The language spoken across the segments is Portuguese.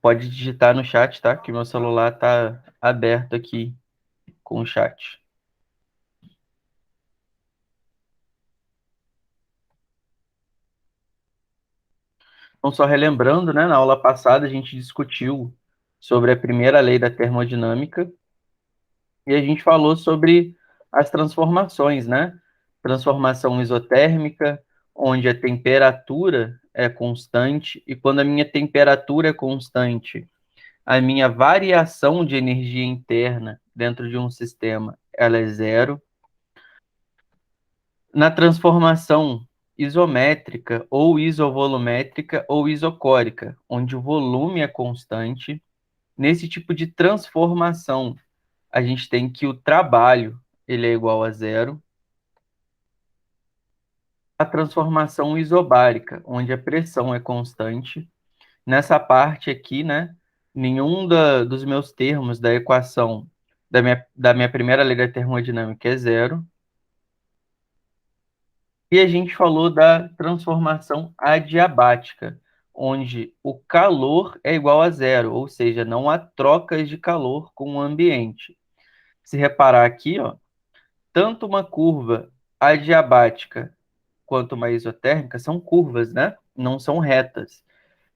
pode digitar no chat, tá? Que meu celular tá aberto aqui com o chat. Então, só relembrando, né? Na aula passada a gente discutiu sobre a primeira lei da termodinâmica e a gente falou sobre as transformações, né? Transformação isotérmica, onde a temperatura é constante, e quando a minha temperatura é constante, a minha variação de energia interna dentro de um sistema, ela é zero. Na transformação isométrica, ou isovolumétrica, ou isocórica, onde o volume é constante, nesse tipo de transformação, a gente tem que o trabalho ele é igual a zero. A transformação isobárica, onde a pressão é constante. Nessa parte aqui, né, nenhum dos meus termos da equação da minha primeira lei da termodinâmica é zero. E a gente falou da transformação adiabática, onde o calor é igual a zero, ou seja, não há trocas de calor com o ambiente. Se reparar aqui, ó, tanto uma curva adiabática quanto uma isotérmica são curvas, né? Não são retas.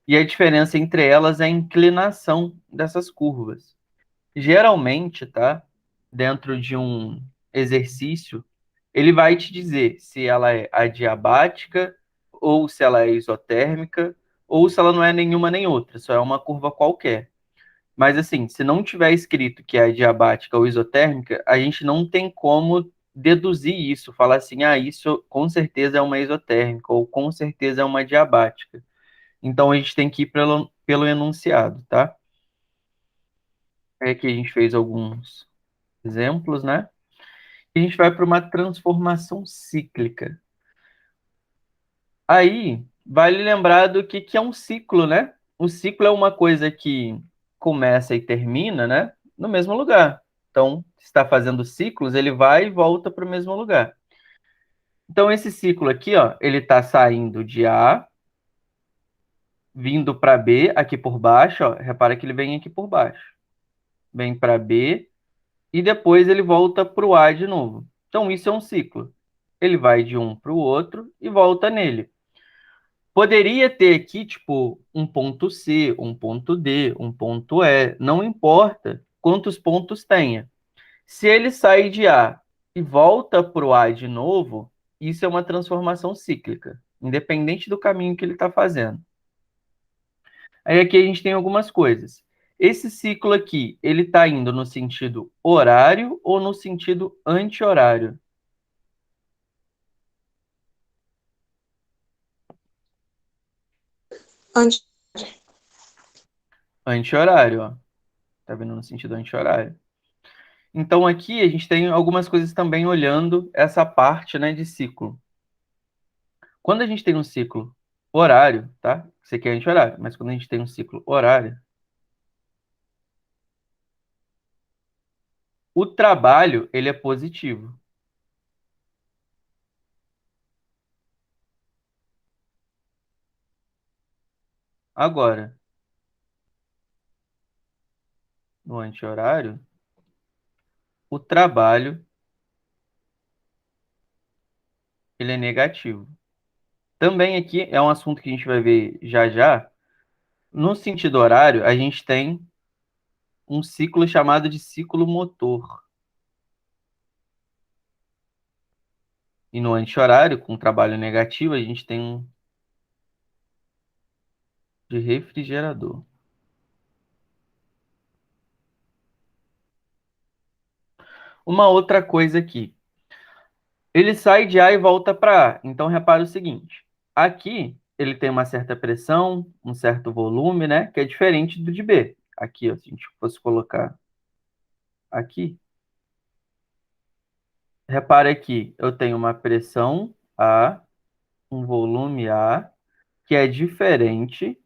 E a diferença entre elas é a inclinação dessas curvas. Geralmente, tá? Dentro de um exercício, ele vai te dizer se ela é adiabática, ou se ela é isotérmica, ou se ela não é nenhuma nem outra, só é uma curva qualquer. Mas assim, se não tiver escrito que é adiabática ou isotérmica, a gente não tem como deduzir isso, falar assim, ah, isso com certeza é uma isotérmica, ou com certeza é uma adiabática. Então a gente tem que ir pelo enunciado, tá? É que a gente fez alguns exemplos, né? E a gente vai para uma transformação cíclica. Aí, vale lembrar do que é um ciclo, né? O ciclo é uma coisa que começa e termina, né? No mesmo lugar. Então, se está fazendo ciclos, ele vai e volta para o mesmo lugar. Então, esse ciclo aqui, ó, ele está saindo de A, vindo para B, aqui por baixo, ó, repara que ele vem aqui por baixo. Vem para B e depois ele volta para o A de novo. Então, isso é um ciclo. Ele vai de um para o outro e volta nele. Poderia ter aqui, tipo, um ponto C, um ponto D, um ponto E, não importa quantos pontos tenha. Se ele sai de A e volta para o A de novo, isso é uma transformação cíclica, independente do caminho que ele está fazendo. Aí aqui a gente tem algumas coisas. Esse ciclo aqui, ele está indo no sentido horário ou no sentido anti-horário? Antes, Anti-horário, ó. Tá vendo no sentido anti-horário. Então aqui a gente tem algumas coisas também olhando essa parte, né, de ciclo. Quando a gente tem um ciclo horário, tá? Isso aqui é anti-horário, mas quando a gente tem um ciclo horário, o trabalho, ele é positivo. Agora, no anti-horário, o trabalho, ele é negativo. Também aqui é um assunto que a gente vai ver já já. No sentido horário, a gente tem um ciclo chamado de ciclo motor. E no anti-horário, com trabalho negativo, a gente tem um de refrigerador. Uma outra coisa aqui. Ele sai de A e volta para A. Então, repara o seguinte. Aqui, ele tem uma certa pressão, um certo volume, né? Que é diferente do de B. Aqui, ó, se a gente fosse colocar aqui. Repara aqui, eu tenho uma pressão A, um volume A, que é diferente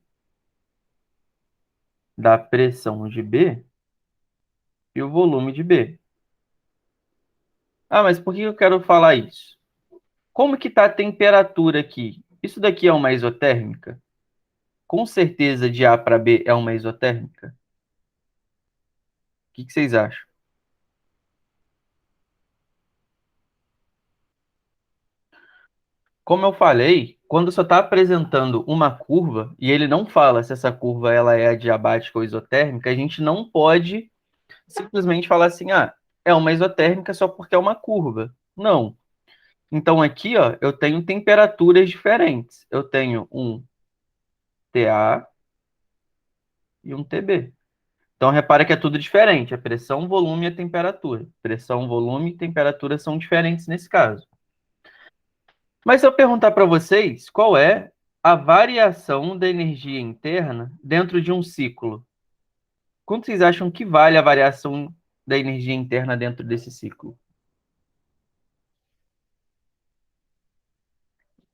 da pressão de B e o volume de B. Ah, mas por que eu quero falar isso? Como que está a temperatura aqui? Isso daqui é uma isotérmica? com certeza de A para B é uma isotérmica? O que vocês acham? Como eu falei, quando só está apresentando uma curva e ele não fala se essa curva ela é adiabática ou isotérmica, a gente não pode simplesmente falar assim, ah, é uma isotérmica só porque é uma curva. Não. Então aqui, ó, eu tenho temperaturas diferentes. Eu tenho um TA e um TB. Então repara que é tudo diferente. A pressão, volume e a temperatura. Pressão, volume e temperatura são diferentes nesse caso. Mas se eu perguntar para vocês qual é a variação da energia interna dentro de um ciclo, quanto vocês acham que vale a variação da energia interna dentro desse ciclo?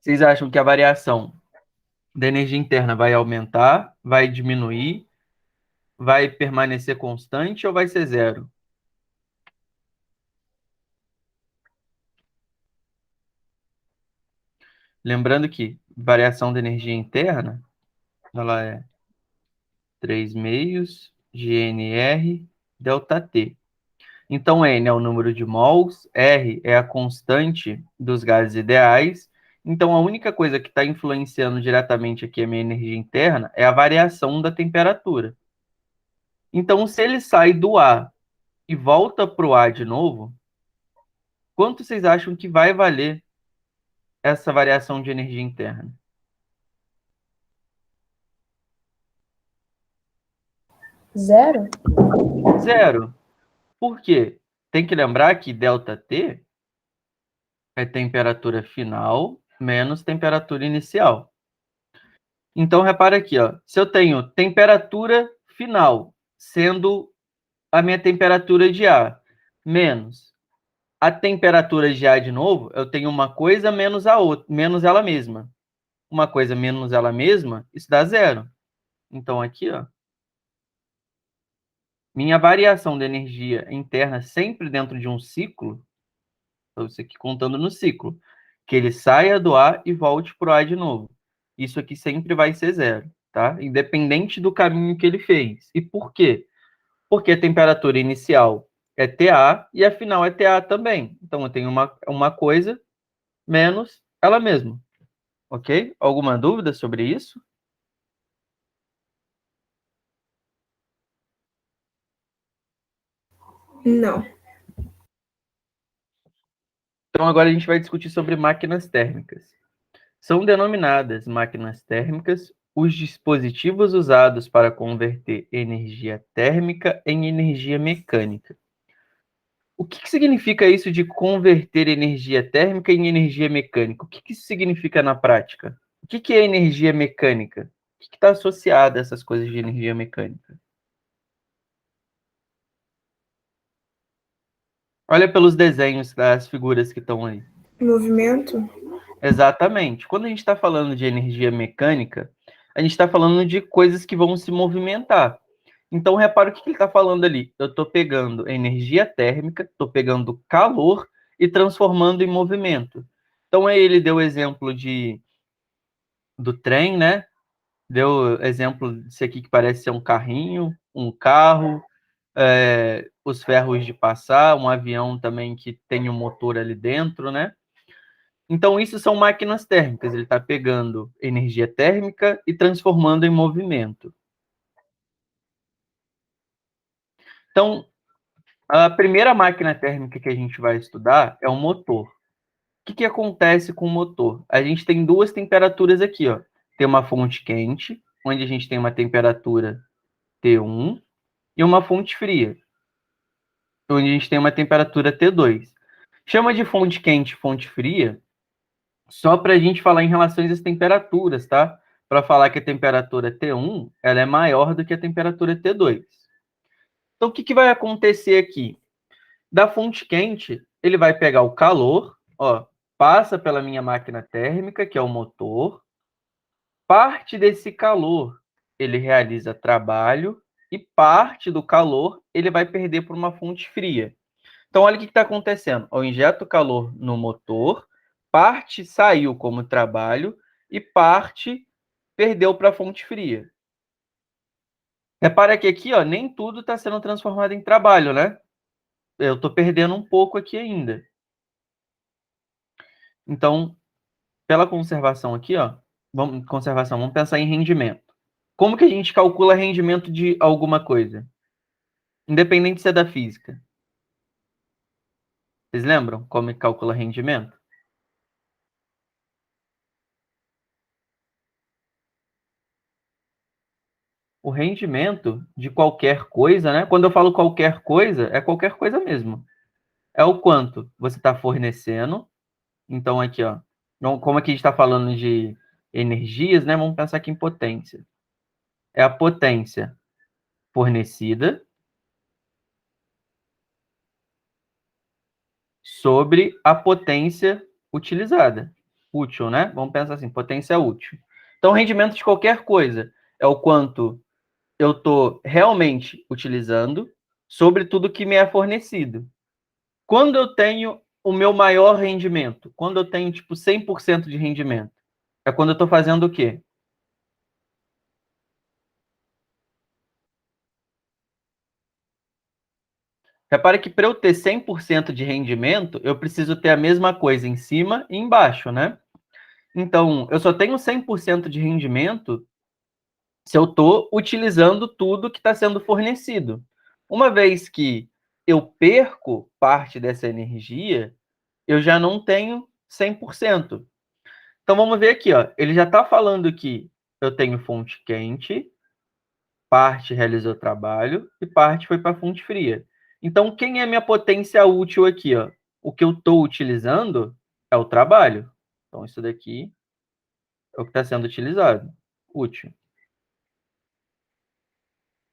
Vocês acham que a variação da energia interna vai aumentar, vai diminuir, vai permanecer constante ou vai ser zero? Lembrando que variação da energia interna, ela é 3 meios GNR delta T. Então, N é o número de mols, R é a constante dos gases ideais. Então, a única coisa que está influenciando diretamente aqui a minha energia interna é a variação da temperatura. Então, se ele sai do A e volta para o A de novo, quanto vocês acham que vai valer essa variação de energia interna? Zero? Zero. Por quê? Tem que lembrar que ΔT é temperatura final menos temperatura inicial. Então, repara aqui, ó. Se eu tenho temperatura final sendo a minha temperatura de ar menos a temperatura de ar de novo, eu tenho uma coisa menos a outra, menos ela mesma. Uma coisa menos ela mesma, isso dá zero. Então, aqui, ó, minha variação de energia interna sempre dentro de um ciclo, isso aqui contando no ciclo, que ele saia do ar e volte para o ar de novo. Isso aqui sempre vai ser zero, tá? Independente do caminho que ele fez. E por quê? Porque a temperatura inicial é TA e a final é TA também. Então eu tenho uma coisa menos ela mesma, ok? Alguma dúvida sobre isso? Não. Então agora a gente vai discutir sobre máquinas térmicas. São denominadas máquinas térmicas os dispositivos usados para converter energia térmica em energia mecânica. O que significa isso de converter energia térmica em energia mecânica? O que isso significa na prática? O que é energia mecânica? O que está associado a essas coisas de energia mecânica? Olha pelos desenhos das figuras que estão aí. Movimento? Exatamente. Quando a gente está falando de energia mecânica, a gente está falando de coisas que vão se movimentar. Então, repara o que ele está falando ali. Eu estou pegando energia térmica, estou pegando calor e transformando em movimento. Então, aí ele deu o exemplo do trem, né? Deu exemplo desse aqui que parece ser um carrinho, um carro, os ferros de passar, um avião também que tem um motor ali dentro, né? Então, isso são máquinas térmicas. Ele está pegando energia térmica e transformando em movimento. Então, a primeira máquina térmica que a gente vai estudar é o motor. O que acontece com o motor? A gente tem duas temperaturas aqui, ó. Tem uma fonte quente, onde a gente tem uma temperatura T1, e uma fonte fria, onde a gente tem uma temperatura T2. Chama de fonte quente, fonte fria, só para a gente falar em relação às temperaturas, tá? Para falar que a temperatura T1 ela é maior do que a temperatura T2. Então, o que vai acontecer aqui? Da fonte quente, ele vai pegar o calor, ó, passa pela minha máquina térmica, que é o motor, parte desse calor ele realiza trabalho e parte do calor ele vai perder para uma fonte fria. Então, olha o que está acontecendo. Eu injeto calor no motor, parte saiu como trabalho e parte perdeu para a fonte fria. Repara que aqui, ó, nem tudo está sendo transformado em trabalho, né? Eu estou perdendo um pouco aqui ainda. Então, pela conservação aqui, ó, vamos pensar em rendimento. Como que a gente calcula rendimento de alguma coisa? Independente se é da física. Vocês lembram como que calcula rendimento? O rendimento de qualquer coisa, né? Quando eu falo qualquer coisa, é qualquer coisa mesmo. É o quanto você está fornecendo. Então, aqui, ó. Como aqui a gente está falando de energias, né? Vamos pensar aqui em potência. É a potência fornecida sobre a potência utilizada. Útil, né? Vamos pensar assim, potência útil. Então, o rendimento de qualquer coisa é o quanto eu estou realmente utilizando sobre tudo que me é fornecido. Quando eu tenho o meu maior rendimento, quando eu tenho, tipo, 100% de rendimento, é quando eu estou fazendo o quê? Repare que para eu ter 100% de rendimento, eu preciso ter a mesma coisa em cima e embaixo, né? Então, eu só tenho 100% de rendimento se eu estou utilizando tudo que está sendo fornecido. Uma vez que eu perco parte dessa energia, eu já não tenho 100%. Então, vamos ver aqui, ó. Ele já está falando que eu tenho fonte quente, parte realizou trabalho e parte foi para a fonte fria. Então, quem é minha potência útil aqui, ó? O que eu estou utilizando é o trabalho. Então, isso daqui é o que está sendo utilizado. Útil.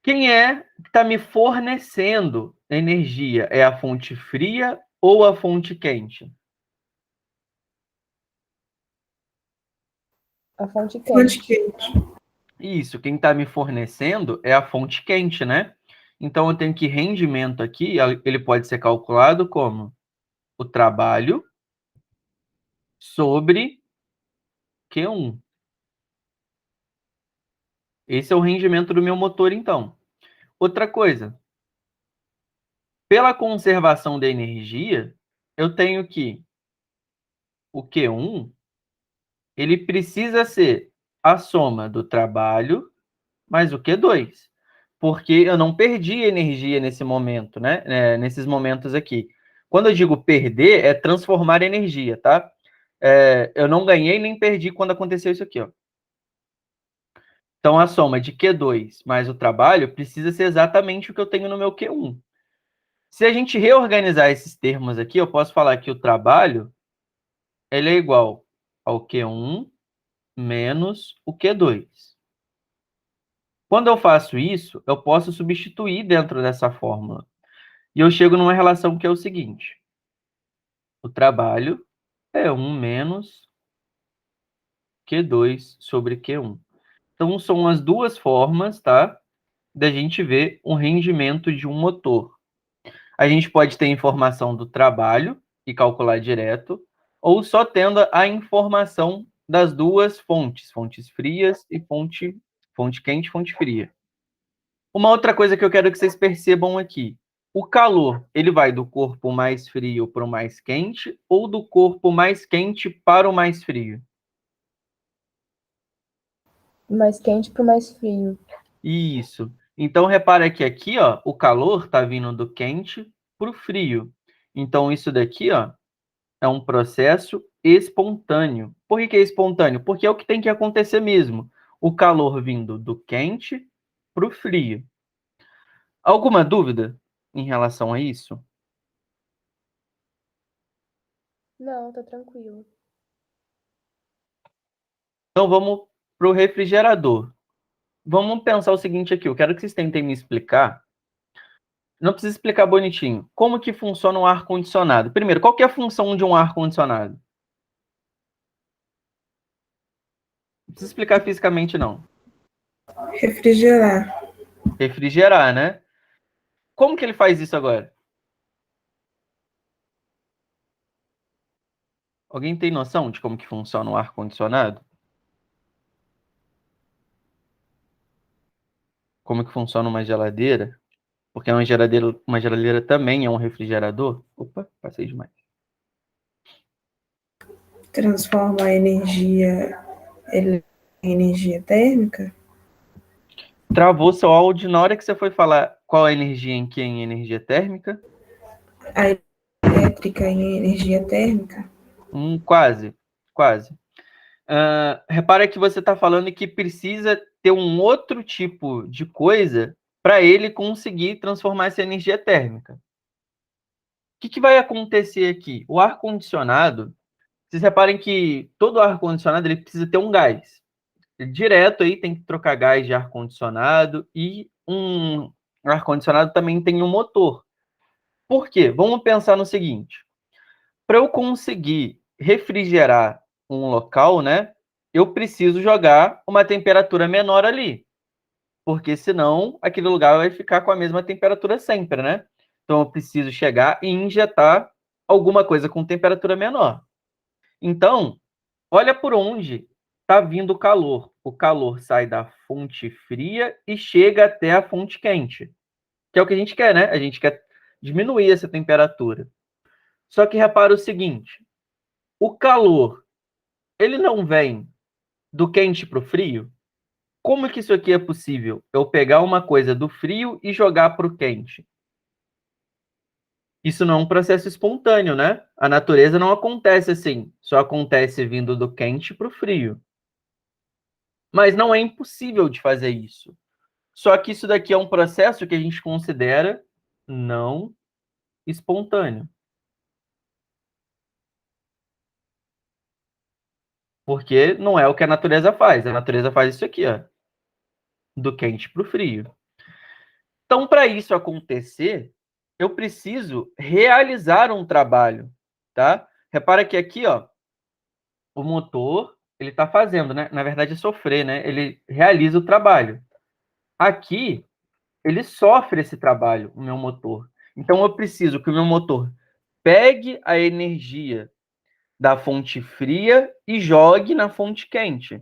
Quem é que está me fornecendo energia? É a fonte fria ou a fonte quente? A fonte Fonte quente. quente. Isso, quem está me fornecendo é a fonte quente, né? Então, eu tenho que rendimento aqui, ele pode ser calculado como o trabalho sobre Q1. Esse é o rendimento do meu motor, então. Outra coisa, pela conservação da energia, eu tenho que o Q1, ele precisa ser a soma do trabalho mais o Q2, porque eu não perdi energia nesse momento, né? Nesses momentos aqui. Quando eu digo perder, é transformar energia, tá? Eu não ganhei nem perdi quando aconteceu isso aqui, ó. Então, a soma de Q2 mais o trabalho precisa ser exatamente o que eu tenho no meu Q1. Se a gente reorganizar esses termos aqui, eu posso falar que o trabalho ele é igual ao Q1 menos o Q2. Quando eu faço isso, eu posso substituir dentro dessa fórmula. E eu chego numa relação que é o seguinte. O trabalho é 1 menos Q2 sobre Q1. Então, são as duas formas, tá? Da gente ver o rendimento de um motor. A gente pode ter informação do trabalho e calcular direto, ou só tendo a informação das duas fontes, fontes frias e fonte quente e fonte fria. Uma outra coisa que eu quero que vocês percebam aqui. O calor, ele vai do corpo mais frio para o mais quente ou do corpo mais quente para o mais frio? Mais quente para o mais frio. Isso. Então, repara que aqui, ó, o calor está vindo do quente para o frio. Então, isso daqui, ó, é um processo espontâneo. Por que é espontâneo? Porque é o que tem que acontecer mesmo. O calor vindo do quente para o frio. Alguma dúvida em relação a isso? Não, tá tranquilo. Então, vamos para o refrigerador. Vamos pensar o seguinte aqui. Eu quero que vocês tentem me explicar. Não precisa explicar bonitinho. Como que funciona um ar-condicionado? Primeiro, qual que é a função de um ar-condicionado? Não precisa explicar fisicamente, não. Refrigerar. Refrigerar, né? Como que ele faz isso agora? Alguém tem noção de como que funciona o ar-condicionado? como que funciona uma geladeira, porque uma geladeira também é um refrigerador. Opa, passei demais. Transforma a energia em energia térmica? Travou seu áudio na hora que você foi falar qual a energia em que em energia térmica. A elétrica em energia térmica? Quase, quase. Repara que você está falando que precisa ter um outro tipo de coisa para ele conseguir transformar essa energia térmica. O que vai acontecer aqui? O ar-condicionado, vocês reparem que todo ar-condicionado ele precisa ter um gás. Direto aí tem que trocar gás de ar-condicionado e um ar-condicionado também tem um motor. Por quê? Vamos pensar no seguinte: para eu conseguir refrigerar um local, né, eu preciso jogar uma temperatura menor ali, porque senão aquele lugar vai ficar com a mesma temperatura sempre, né? Então eu preciso chegar e injetar alguma coisa com temperatura menor. Então, olha por onde está vindo o calor. O calor sai da fonte fria e chega até a fonte quente, que é o que a gente quer, né? A gente quer diminuir essa temperatura. Só que repara o seguinte: o calor, ele não vem do quente para o frio? Como que isso aqui é possível? Eu pegar uma coisa do frio e jogar para o quente? Isso não é um processo espontâneo, né? A natureza não acontece assim. Só acontece vindo do quente para o frio. Mas não é impossível de fazer isso. Só que isso daqui é um processo que a gente considera não espontâneo. Porque não é o que a natureza faz. A natureza faz isso aqui, ó, do quente para o frio. Então, para isso acontecer, eu preciso realizar um trabalho, tá? Repara que aqui, ó, o motor, ele está fazendo, né? Na verdade, é sofrer, né? Ele realiza o trabalho. Aqui, ele sofre esse trabalho, o meu motor. Então, eu preciso que o meu motor pegue a energia da fonte fria e jogue na fonte quente.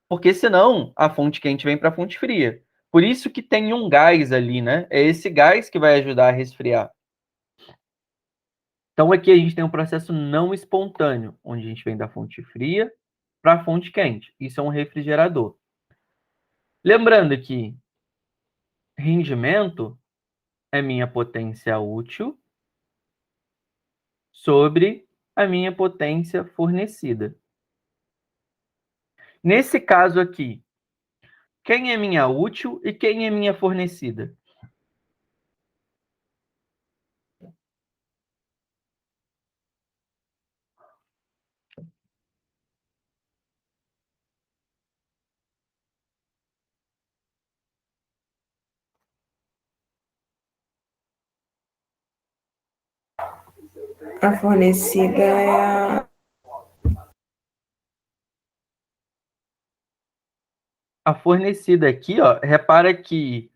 Porque senão a fonte quente vem para a fonte fria. Por isso que tem um gás ali, né? É esse gás que vai ajudar a resfriar. Então aqui a gente tem um processo não espontâneo, onde a gente vem da fonte fria para a fonte quente. Isso é um refrigerador. Lembrando que rendimento é minha potência útil sobre a minha potência fornecida. Nesse caso aqui, quem é minha útil e quem é minha fornecida? A fornecida é A fornecida aqui, ó, repara que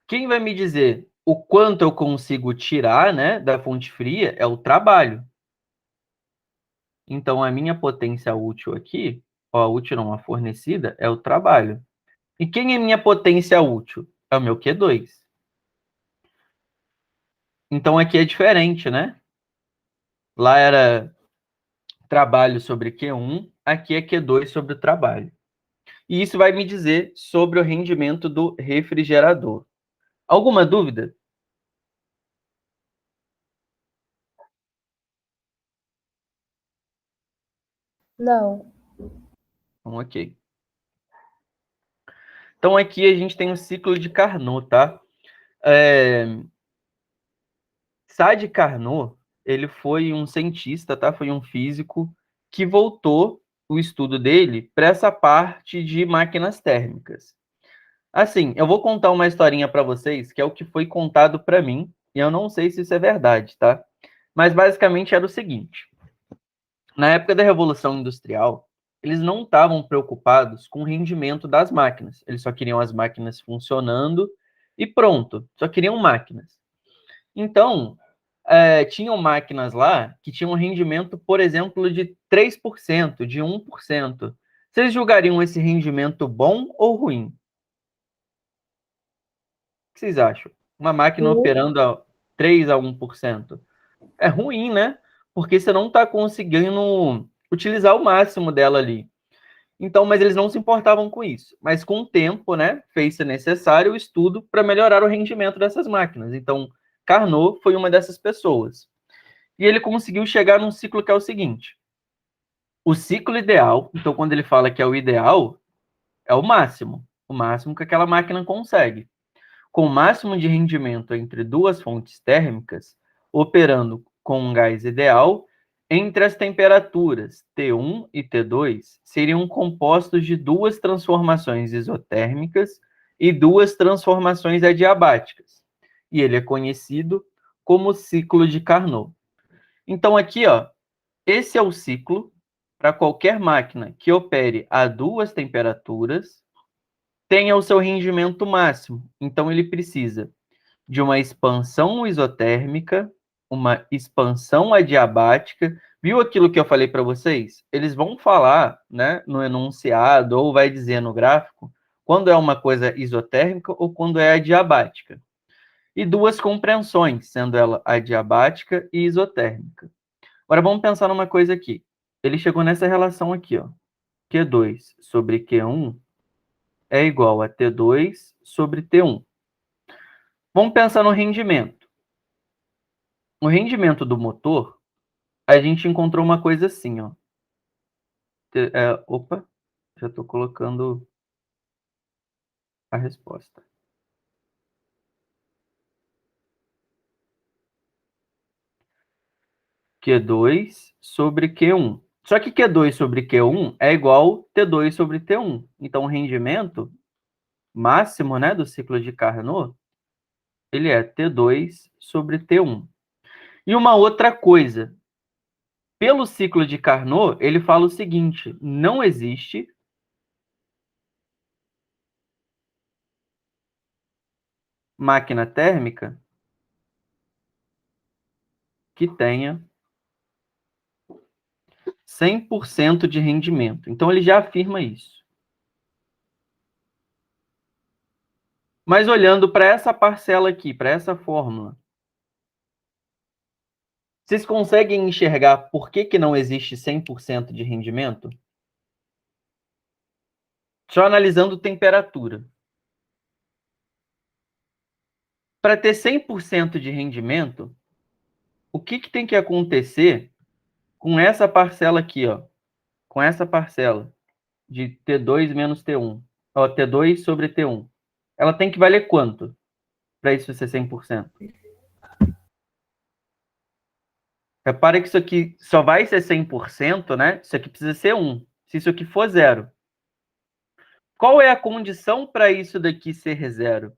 quem vai me dizer o quanto eu consigo tirar, né, da fonte fria é o trabalho. Então, a minha potência útil aqui, ó, útil não, a fornecida, é o trabalho. E quem é minha potência útil? É o meu Q2. Então, aqui é diferente, né? Lá era trabalho sobre Q1, aqui é Q2 sobre o trabalho. E isso vai me dizer sobre o rendimento do refrigerador. Alguma dúvida? Não. Então, ok. Então, aqui a gente tem o ciclo de Carnot, tá? Sade Carnot, ele foi um cientista, tá? Foi um físico que voltou o estudo dele para essa parte de máquinas térmicas. Assim, eu vou contar uma historinha para vocês, que é o que foi contado para mim, e eu não sei se isso é verdade, tá? Mas basicamente era o seguinte: na época da Revolução Industrial, eles não estavam preocupados com o rendimento das máquinas. Eles só queriam as máquinas funcionando e pronto. Só queriam máquinas. Então, tinham máquinas lá que tinham um rendimento, por exemplo, de 3%, de 1%. Vocês julgariam esse rendimento bom ou ruim? que vocês acham? Uma máquina operando a 3 a 1%. É ruim, né? Porque você não está conseguindo utilizar o máximo dela ali. Então, mas eles não se importavam com isso. Mas com o tempo, né, fez-se necessário o estudo para melhorar o rendimento dessas máquinas. Então, Carnot foi uma dessas pessoas. E ele conseguiu chegar num ciclo que é o seguinte: o ciclo ideal, então quando ele fala que é o ideal, é o máximo que aquela máquina consegue. Com o máximo de rendimento entre duas fontes térmicas, operando com um gás ideal, entre as temperaturas T1 e T2 seriam compostos de duas transformações isotérmicas e duas transformações adiabáticas. E ele é conhecido como ciclo de Carnot. Então aqui, ó, esse é o ciclo para qualquer máquina que opere a duas temperaturas tenha o seu rendimento máximo. Então ele precisa de uma expansão isotérmica, uma expansão adiabática. Viu aquilo que eu falei para vocês? Eles vão falar, né, no enunciado ou vai dizer no gráfico quando é uma coisa isotérmica ou quando é adiabática. E duas compreensões, sendo ela adiabática e isotérmica. Agora vamos pensar numa coisa aqui. Ele chegou nessa relação aqui, ó. Q2 sobre Q1 é igual a T2 sobre T1. Vamos pensar no rendimento. O rendimento do motor, a gente encontrou uma coisa assim, ó. Opa, já estou colocando a resposta. Q2 sobre Q1. Só que Q2 sobre Q1 é igual T2 sobre T1. Então, o rendimento máximo, né, do ciclo de Carnot, ele é T2 sobre T1. E uma outra coisa, pelo ciclo de Carnot, ele fala o seguinte: não existe máquina térmica que tenha 100% de rendimento. Então, ele já afirma isso. Mas olhando para essa parcela aqui, para essa fórmula, vocês conseguem enxergar por que não existe 100% de rendimento? Só analisando temperatura. Para ter 100% de rendimento, o que tem que acontecer com essa parcela aqui, ó? Com essa parcela de T2 menos T1. Ó, T2 sobre T1. Ela tem que valer quanto para isso ser 100%? Repara que isso aqui só vai ser 100%, né? Isso aqui precisa ser 1. Se isso aqui for 0. Qual é a condição para isso daqui ser 0?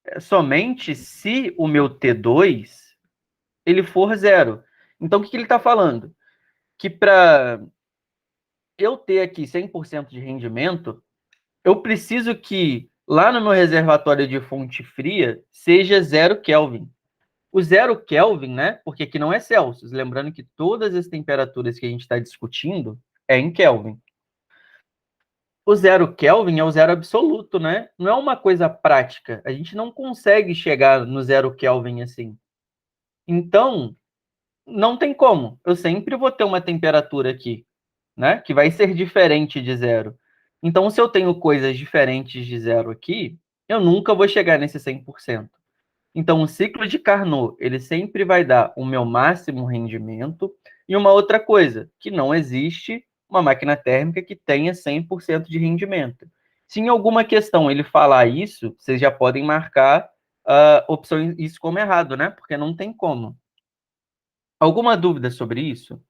É somente se o meu T2 ele for 0. Então, o que ele está falando? Que para eu ter aqui 100% de rendimento, eu preciso que lá no meu reservatório de fonte fria seja 0 Kelvin. O 0 Kelvin, né? Porque aqui não é Celsius. Lembrando que todas as temperaturas que a gente está discutindo é em Kelvin. O 0 Kelvin é o zero absoluto, né? Não é uma coisa prática. A gente não consegue chegar no 0 Kelvin assim. Então, não tem como. Eu sempre vou ter uma temperatura aqui, né? Que vai ser diferente de 0. Então, se eu tenho coisas diferentes de 0 aqui, eu nunca vou chegar nesse 100%. Então, o ciclo de Carnot, ele sempre vai dar o meu máximo rendimento. E uma outra coisa, que não existe uma máquina térmica que tenha 100% de rendimento. Se em alguma questão ele falar isso, vocês já podem marcar opção isso como errado, né? Porque não tem como. Alguma dúvida sobre isso?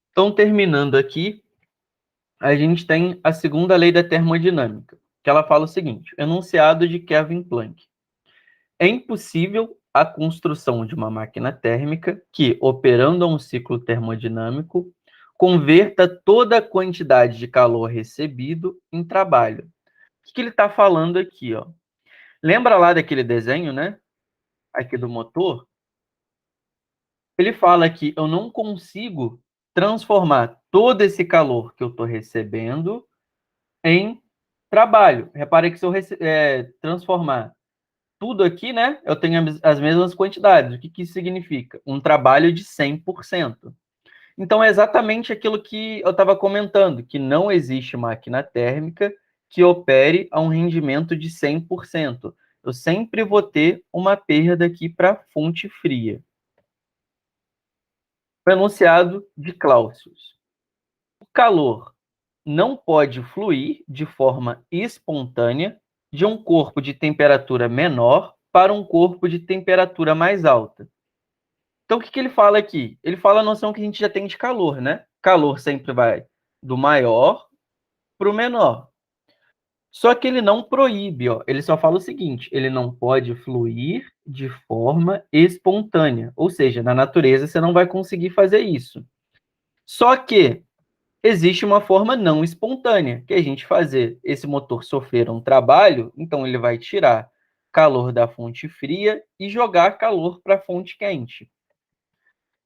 Então, terminando aqui, a gente tem a segunda lei da termodinâmica, que ela fala o seguinte: enunciado de Kevin Planck. É impossível a construção de uma máquina térmica que, operando a um ciclo termodinâmico, converta toda a quantidade de calor recebido em trabalho. O que ele está falando aqui? Ó? Lembra lá daquele desenho, né? Aqui do motor? ele fala que eu não consigo transformar todo esse calor que eu estou recebendo em trabalho. Repare que se eu transformar tudo aqui, né, eu tenho as mesmas quantidades. O que isso significa? Um trabalho de 100%. Então, é exatamente aquilo que eu estava comentando, que não existe máquina térmica que opere a um rendimento de 100%. Eu sempre vou ter uma perda aqui para a fonte fria. O enunciado de Clausius. O calor não pode fluir de forma espontânea de um corpo de temperatura menor para um corpo de temperatura mais alta. Então, o que ele fala aqui? Ele fala a noção que a gente já tem de calor, né? Calor sempre vai do maior para o menor. Só que ele não proíbe, ó. Ele só fala o seguinte: ele não pode fluir de forma espontânea. Ou seja, na natureza você não vai conseguir fazer isso. Só que existe uma forma não espontânea, que é a gente fazer esse motor sofrer um trabalho, então ele vai tirar calor da fonte fria e jogar calor para a fonte quente.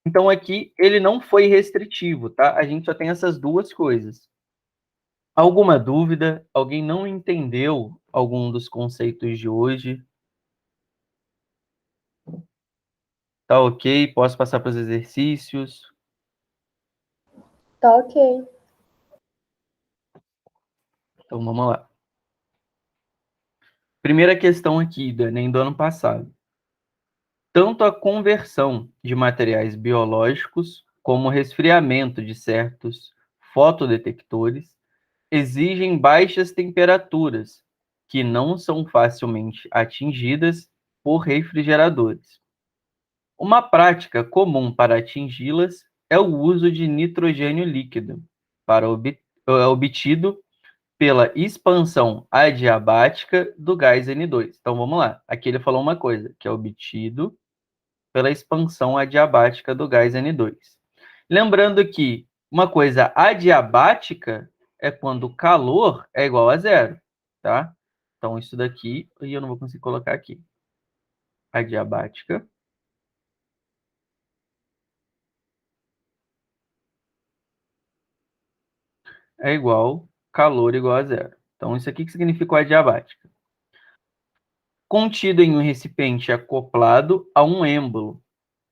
Então aqui ele não foi restritivo, tá? A gente só tem essas duas coisas. Alguma dúvida? Alguém não entendeu algum dos conceitos de hoje? Tá ok? Posso passar para os exercícios? Tá ok. Então vamos lá. Primeira questão aqui do Enem do ano passado. Tanto a conversão de materiais biológicos como o resfriamento de certos fotodetectores exigem baixas temperaturas, que não são facilmente atingidas por refrigeradores. Uma prática comum para atingi-las é o uso de nitrogênio líquido, obtido pela expansão adiabática do gás N2. Então vamos lá. Aqui ele falou uma coisa, que é obtido pela expansão adiabática do gás N2. Lembrando que uma coisa adiabática é quando o calor é igual a zero, tá? Então, isso daqui, e eu não vou conseguir colocar aqui. Adiabática é igual, calor igual a zero. Então, isso aqui que significa o adiabática. Contido em um recipiente acoplado a um êmbolo,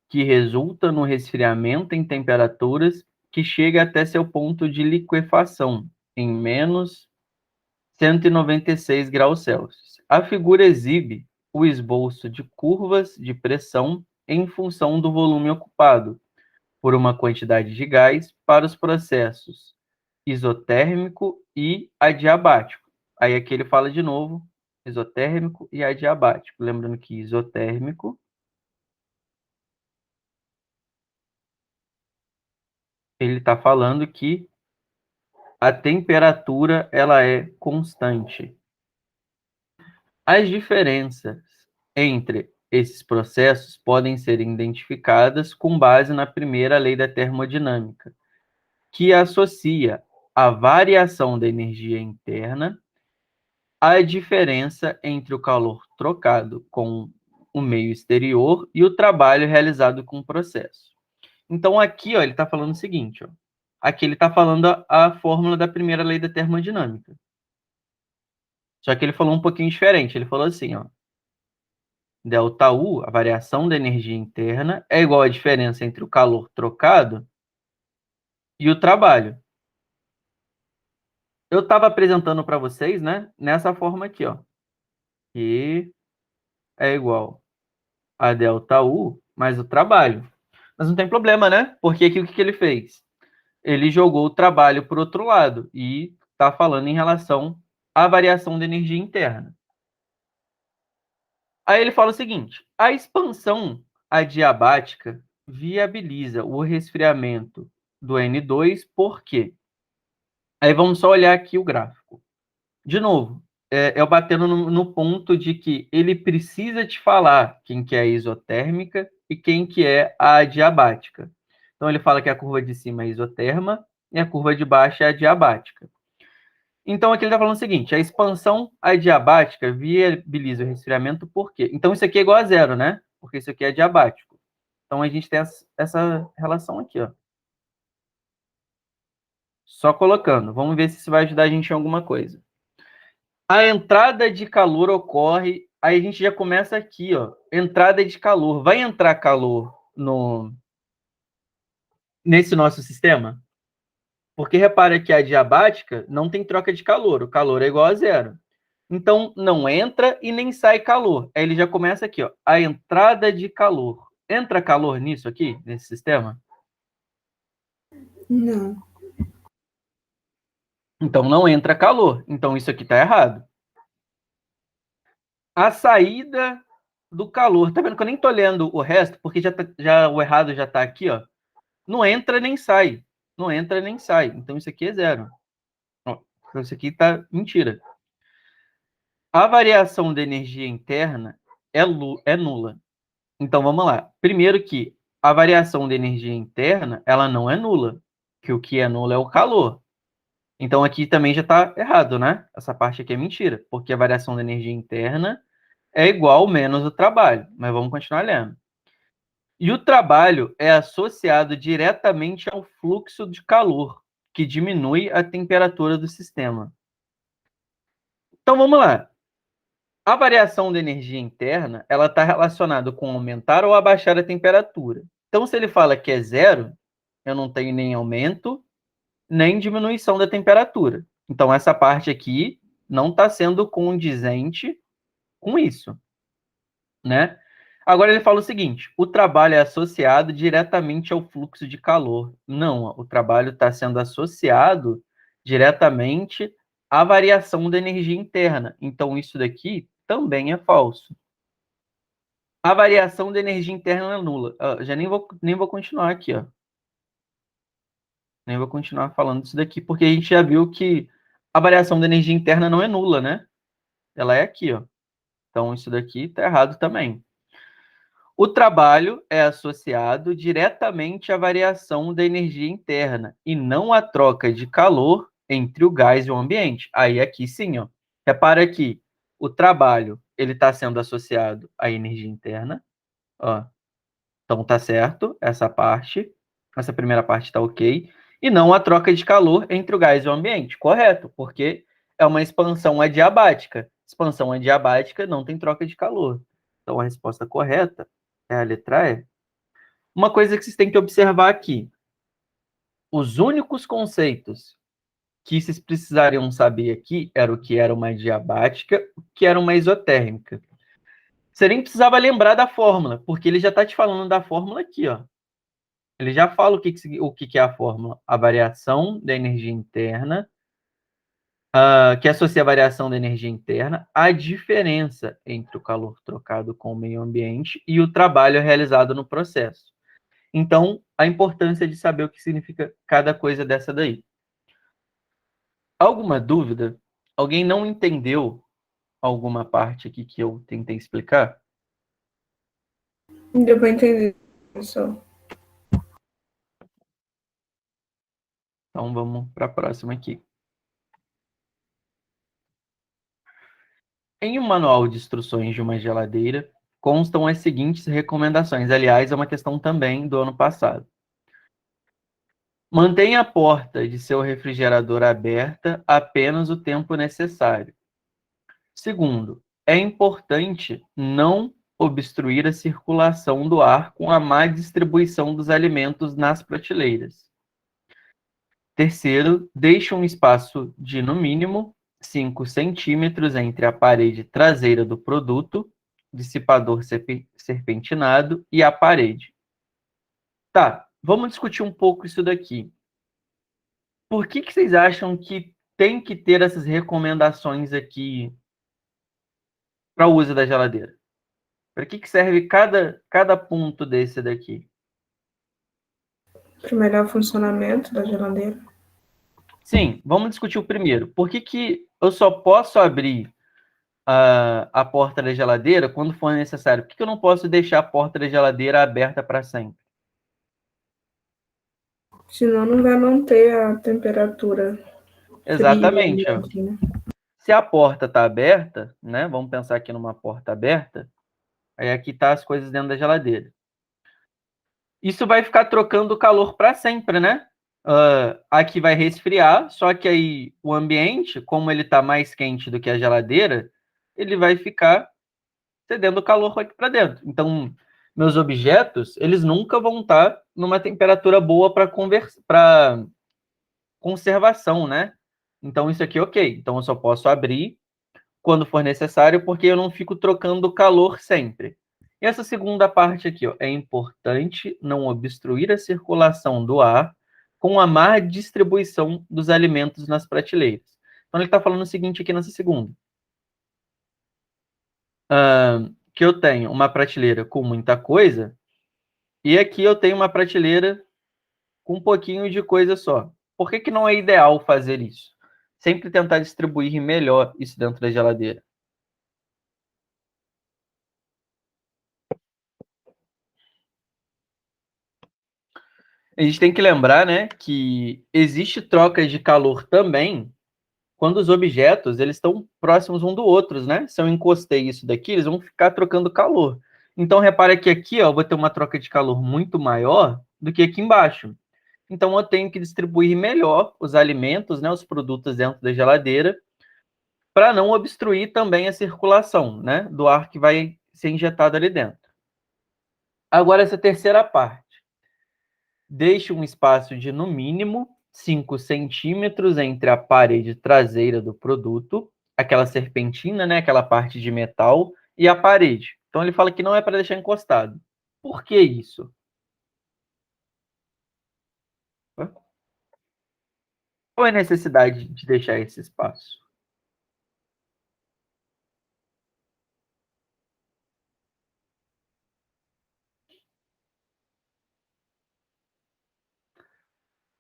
que resulta no resfriamento em temperaturas que chega até seu ponto de liquefação, em menos 196 graus Celsius. A figura exibe o esboço de curvas de pressão em função do volume ocupado por uma quantidade de gás para os processos isotérmico e adiabático. Aí aqui ele fala de novo isotérmico e adiabático. Lembrando que isotérmico ele está falando que a temperatura ela é constante. As diferenças entre esses processos podem ser identificadas com base na primeira lei da termodinâmica, que associa a variação da energia interna à diferença entre o calor trocado com o meio exterior e o trabalho realizado com o processo. Então, aqui ó, ele está falando o seguinte, ó, aqui ele está falando a fórmula da primeira lei da termodinâmica. Só que ele falou um pouquinho diferente. Ele falou assim, ó, ΔU, a variação da energia interna, é igual à diferença entre o calor trocado e o trabalho. Eu estava apresentando para vocês, né, nessa forma aqui, ó, que é igual a ΔU mais o trabalho. Mas não tem problema, né? Porque aqui o que ele fez? Ele jogou o trabalho para o outro lado e está falando em relação à variação da energia interna. Aí ele fala o seguinte: a expansão adiabática viabiliza o resfriamento do N2, por quê? Aí vamos só olhar aqui o gráfico. De novo, eu batendo no ponto de que ele precisa te falar quem que é a isotérmica e quem que é a adiabática. Então ele fala que a curva de cima é isoterma e a curva de baixo é adiabática. Então, aqui ele está falando o seguinte: a expansão adiabática viabiliza o resfriamento por quê? Então, isso aqui é igual a zero, né? Porque isso aqui é adiabático. Então, a gente tem essa relação aqui, ó. Só colocando. Vamos ver se isso vai ajudar a gente em alguma coisa. A entrada de calor ocorre... Aí a gente já começa aqui, ó. Entrada de calor. Vai entrar calor nesse nosso sistema? Porque repara que a diabática não tem troca de calor. O calor é igual a zero. Então, não entra e nem sai calor. Aí ele já começa aqui, ó. A entrada de calor. Entra calor nisso aqui, nesse sistema? Não. Então, não entra calor. Então, isso aqui está errado. A saída do calor. Tá vendo que eu nem tô lendo o resto, porque o errado já está aqui, ó. Não entra nem sai. Não entra nem sai. Então, isso aqui é zero. Ó, então, isso aqui tá mentira. A variação da energia interna é nula. Então, vamos lá. Primeiro que a variação de energia interna, ela não é nula. Que o que é nulo é o calor. Então, aqui também já está errado, né? Essa parte aqui é mentira, porque a variação da energia interna é igual menos o trabalho. Mas vamos continuar lendo. E o trabalho é associado diretamente ao fluxo de calor, que diminui a temperatura do sistema. Então, vamos lá. A variação da energia interna, ela está relacionada com aumentar ou abaixar a temperatura. Então, se ele fala que é zero, eu não tenho nem aumento, nem diminuição da temperatura. Então, essa parte aqui não está sendo condizente com isso, né? Agora ele fala o seguinte: o trabalho é associado diretamente ao fluxo de calor. Não, o trabalho está sendo associado diretamente à variação da energia interna. Então, isso daqui também é falso. A variação da energia interna é nula. Já nem vou continuar aqui, ó. Nem vou continuar falando disso daqui, porque a gente já viu que a variação da energia interna não é nula, né? Ela é aqui, ó. Então, isso daqui está errado também. O trabalho é associado diretamente à variação da energia interna e não à troca de calor entre o gás e o ambiente. Aí aqui sim, ó. Repara que o trabalho ele está sendo associado à energia interna, ó. Então tá certo essa parte, essa primeira parte está ok, e não a troca de calor entre o gás e o ambiente, correto? Porque é uma expansão adiabática. Expansão adiabática não tem troca de calor. Então a resposta correta é a letra E. Uma coisa que vocês têm que observar aqui: os únicos conceitos que vocês precisariam saber aqui era o que era uma adiabática, o que era uma isotérmica. Você nem precisava lembrar da fórmula, porque ele já está te falando da fórmula aqui, ó. Ele já fala o que é a fórmula. A variação da energia interna, que associa a variação da energia interna à diferença entre o calor trocado com o meio ambiente e o trabalho realizado no processo. Então, a importância de saber o que significa cada coisa dessa daí. Alguma dúvida? Alguém não entendeu alguma parte aqui que eu tentei explicar? Deu para entender, pessoal. Então, vamos para a próxima aqui. Em um manual de instruções de uma geladeira, constam as seguintes recomendações. Aliás, é uma questão também do ano passado. Mantenha a porta de seu refrigerador aberta apenas o tempo necessário. Segundo, é importante não obstruir a circulação do ar com a má distribuição dos alimentos nas prateleiras. Terceiro, deixe um espaço de, no mínimo, 5 centímetros entre a parede traseira do produto, dissipador serpentinado e a parede. Tá, vamos discutir um pouco isso daqui. Por que vocês acham que tem que ter essas recomendações aqui para o uso da geladeira? Para que serve cada ponto desse daqui? Para o melhor funcionamento da geladeira. Sim, vamos discutir o primeiro. Por que eu só posso abrir a porta da geladeira quando for necessário? Por que eu não posso deixar a porta da geladeira aberta para sempre? Senão não vai manter a temperatura fria do Exatamente. Ó. ambiente, né? Se a porta está aberta, né? Vamos pensar aqui numa porta aberta. Aí aqui tá as coisas dentro da geladeira. isso vai ficar trocando calor para sempre, né? Aqui vai resfriar, só que aí o ambiente, como ele está mais quente do que a geladeira, ele vai ficar cedendo calor aqui para dentro. Então, meus objetos, eles nunca vão estar numa temperatura boa para conservação, né? Então, isso aqui é ok. Então, eu só posso abrir quando for necessário, porque eu não fico trocando calor sempre. E essa segunda parte aqui, ó, é importante não obstruir a circulação do ar com a má distribuição dos alimentos nas prateleiras. Então, ele está falando o seguinte aqui nessa segunda. Que eu tenho uma prateleira com muita coisa, e aqui eu tenho uma prateleira com um pouquinho de coisa só. Por que não é ideal fazer isso? Sempre tentar distribuir melhor isso dentro da geladeira. A gente tem que lembrar, né, que existe troca de calor também quando os objetos eles estão próximos um do outro, né? Se eu encostei isso daqui, eles vão ficar trocando calor. Então, repara que aqui, ó, eu vou ter uma troca de calor muito maior do que aqui embaixo. Então, eu tenho que distribuir melhor os alimentos, né, os produtos dentro da geladeira, para não obstruir também a circulação, né, do ar que vai ser injetado ali dentro. Agora, essa terceira parte. Deixe um espaço de, no mínimo, 5 centímetros entre a parede traseira do produto, aquela serpentina, né, aquela parte de metal, e a parede. Então, ele fala que não é para deixar encostado. Por que isso? Qual é a necessidade de deixar esse espaço?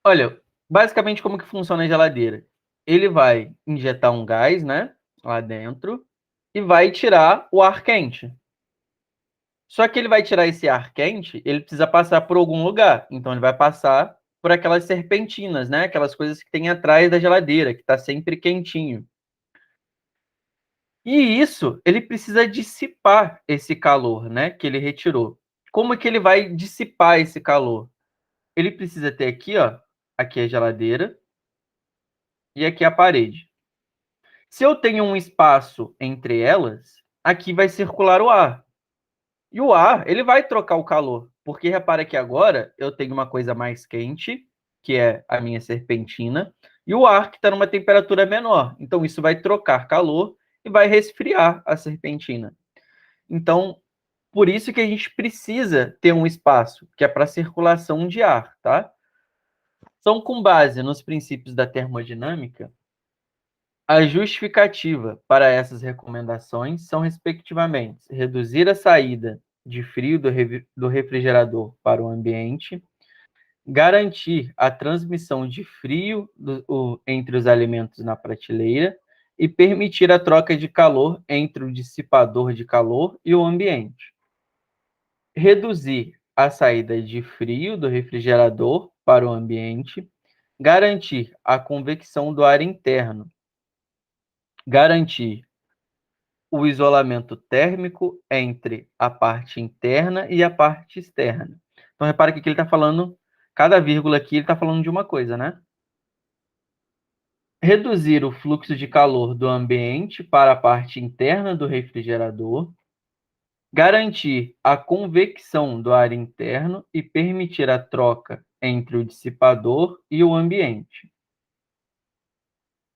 Olha, basicamente como que funciona a geladeira? Ele vai injetar um gás, né, lá dentro, e vai tirar o ar quente. Só que ele vai tirar esse ar quente, ele precisa passar por algum lugar. Então, ele vai passar por aquelas serpentinas, né? Aquelas coisas que tem atrás da geladeira, que está sempre quentinho. E isso, ele precisa dissipar esse calor, né? Que ele retirou. Como é que ele vai dissipar esse calor? Ele precisa ter aqui, ó, aqui a geladeira e aqui a parede. Se eu tenho um espaço entre elas, aqui vai circular o ar. E o ar, ele vai trocar o calor, porque repara que agora eu tenho uma coisa mais quente, que é a minha serpentina, e o ar que está numa temperatura menor. Então, isso vai trocar calor e vai resfriar a serpentina. Então, por isso que a gente precisa ter um espaço, que é para circulação de ar, tá? Então, com base nos princípios da termodinâmica, a justificativa para essas recomendações são, respectivamente, reduzir a saída de frio do refrigerador para o ambiente, garantir a transmissão de frio entre os alimentos na prateleira e permitir a troca de calor entre o dissipador de calor e o ambiente. Reduzir a saída de frio do refrigerador para o ambiente, garantir a convecção do ar interno, garantir o isolamento térmico entre a parte interna e a parte externa. Então, repara que aqui ele está falando, cada vírgula aqui ele está falando de uma coisa, né? Reduzir o fluxo de calor do ambiente para a parte interna do refrigerador, garantir a convecção do ar interno e permitir a troca entre o dissipador e o ambiente.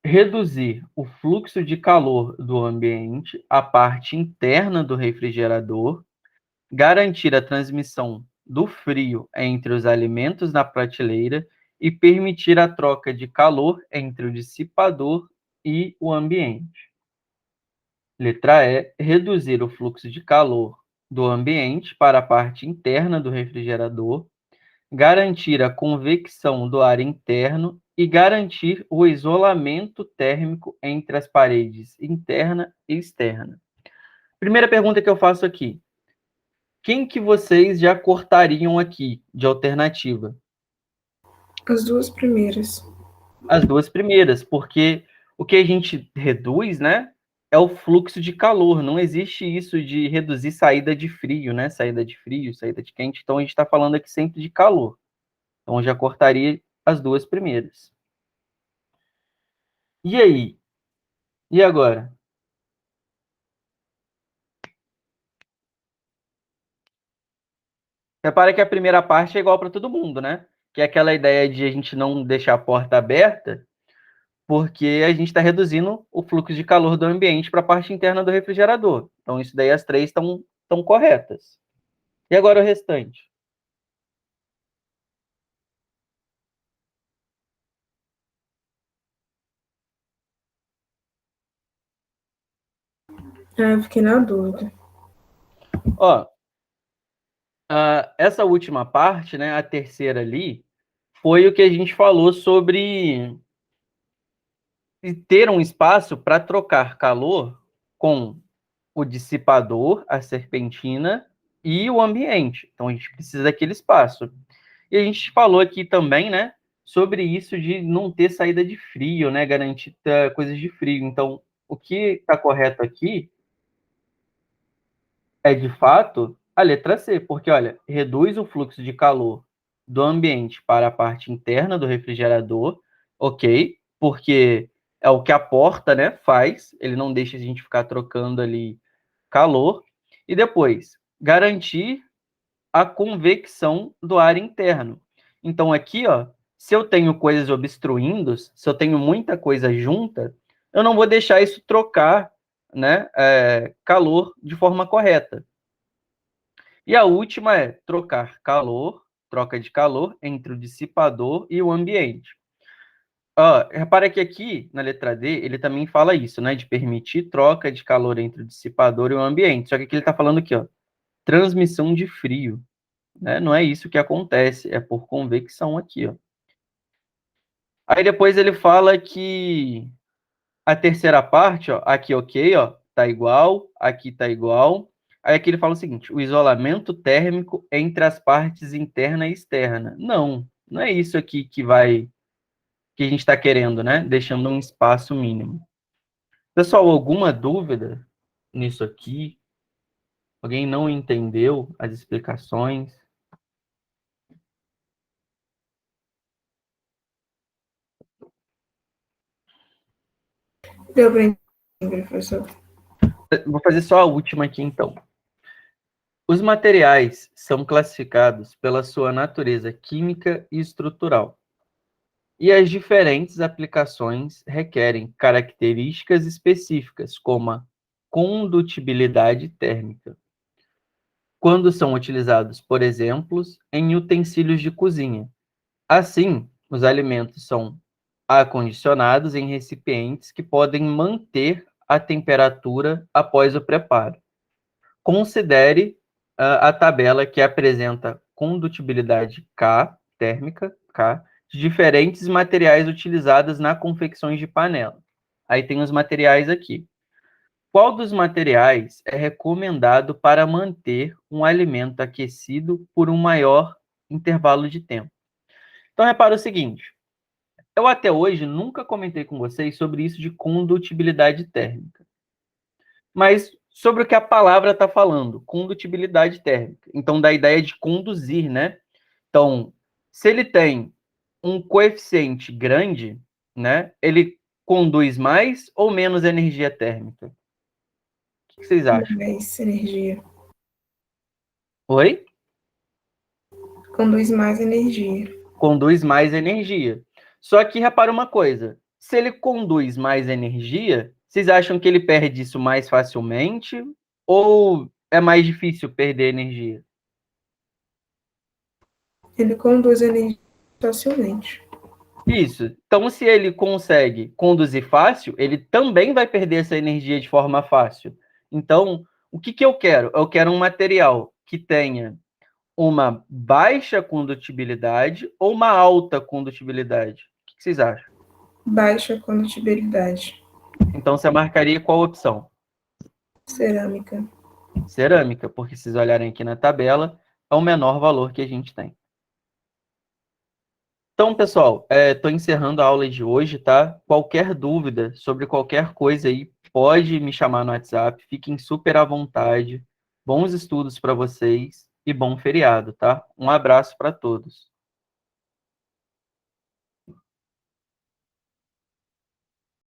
Reduzir o fluxo de calor do ambiente à parte interna do refrigerador, garantir a transmissão do frio entre os alimentos na prateleira e permitir a troca de calor entre o dissipador e o ambiente. Letra E, reduzir o fluxo de calor do ambiente para a parte interna do refrigerador, garantir a convecção do ar interno e garantir o isolamento térmico entre as paredes interna e externa. Primeira pergunta que eu faço aqui. Quem que vocês já cortariam aqui de alternativa? As duas primeiras. As duas primeiras, porque o que a gente reduz, né, é o fluxo de calor. Não existe isso de reduzir saída de frio, né? Saída de frio, saída de quente. Então, a gente está falando aqui sempre de calor. Então, eu já cortaria as duas primeiras. E aí? E agora? Repara que a primeira parte é igual para todo mundo, né? Que é aquela ideia de a gente não deixar a porta aberta, porque a gente está reduzindo o fluxo de calor do ambiente para a parte interna do refrigerador. Então, isso daí as três estão corretas. E agora o restante? Eu fiquei na dúvida. Ó, essa última parte, né, a terceira ali, foi o que a gente falou sobre ter um espaço para trocar calor com o dissipador, a serpentina e o ambiente. Então, a gente precisa daquele espaço. E a gente falou aqui também, né, sobre isso de não ter saída de frio, né, garantir coisas de frio. Então, o que está correto aqui é, de fato, a letra C, porque, olha, reduz o fluxo de calor do ambiente para a parte interna do refrigerador, ok, porque é o que a porta, né, faz, ele não deixa a gente ficar trocando ali calor, e depois, garantir a convecção do ar interno. Então, aqui, ó, se eu tenho coisas obstruindo, se eu tenho muita coisa junta, eu não vou deixar isso trocar, né, calor de forma correta. E a última é trocar calor, troca de calor entre o dissipador e o ambiente. Repara que aqui, na letra D, ele também fala isso, né? De permitir troca de calor entre o dissipador e o ambiente. Só que aqui ele está falando aqui, ó, transmissão de frio, né? Não é isso que acontece, é por convecção aqui, ó. Aí depois ele fala que a terceira parte, ó, aqui ok, ó, tá igual, aqui tá igual. Aí aqui ele fala o seguinte: o isolamento térmico entre as partes interna e externa. Não é isso aqui que a gente está querendo, né? Deixando um espaço mínimo. Pessoal, alguma dúvida nisso aqui? Alguém não entendeu as explicações? Deu para entender, professor? Vou fazer só a última aqui, então. Os materiais são classificados pela sua natureza química e estrutural. E as diferentes aplicações requerem características específicas, como a condutibilidade térmica, quando são utilizados, por exemplo, em utensílios de cozinha. Assim, os alimentos são acondicionados em recipientes que podem manter a temperatura após o preparo. Considere a tabela que apresenta condutibilidade K, térmica, K, de diferentes materiais utilizados na confecções de panela. Aí tem os materiais aqui. Qual dos materiais é recomendado para manter um alimento aquecido por um maior intervalo de tempo? Então, repara o seguinte, eu até hoje nunca comentei com vocês sobre isso de condutibilidade térmica. Mas sobre o que a palavra está falando, condutibilidade térmica. Então, da ideia de conduzir, né? Então, se ele tem um coeficiente grande, né? Ele conduz mais ou menos energia térmica? O que vocês acham? Mais energia. Oi? Conduz mais energia. Conduz mais energia. Só que repara uma coisa: se ele conduz mais energia, vocês acham que ele perde isso mais facilmente ou é mais difícil perder energia? Ele conduz energia facilmente. Isso. Então, se ele consegue conduzir fácil, ele também vai perder essa energia de forma fácil. Então, o que eu quero? Eu quero um material que tenha uma baixa condutibilidade ou uma alta condutibilidade. O que vocês acham? Baixa condutibilidade. Então, você marcaria qual opção? Cerâmica. Cerâmica, porque se vocês olharem aqui na tabela, é o menor valor que a gente tem. Então, pessoal, estou encerrando a aula de hoje, tá? Qualquer dúvida sobre qualquer coisa aí, pode me chamar no WhatsApp. Fiquem super à vontade. Bons estudos para vocês e bom feriado, tá? Um abraço para todos.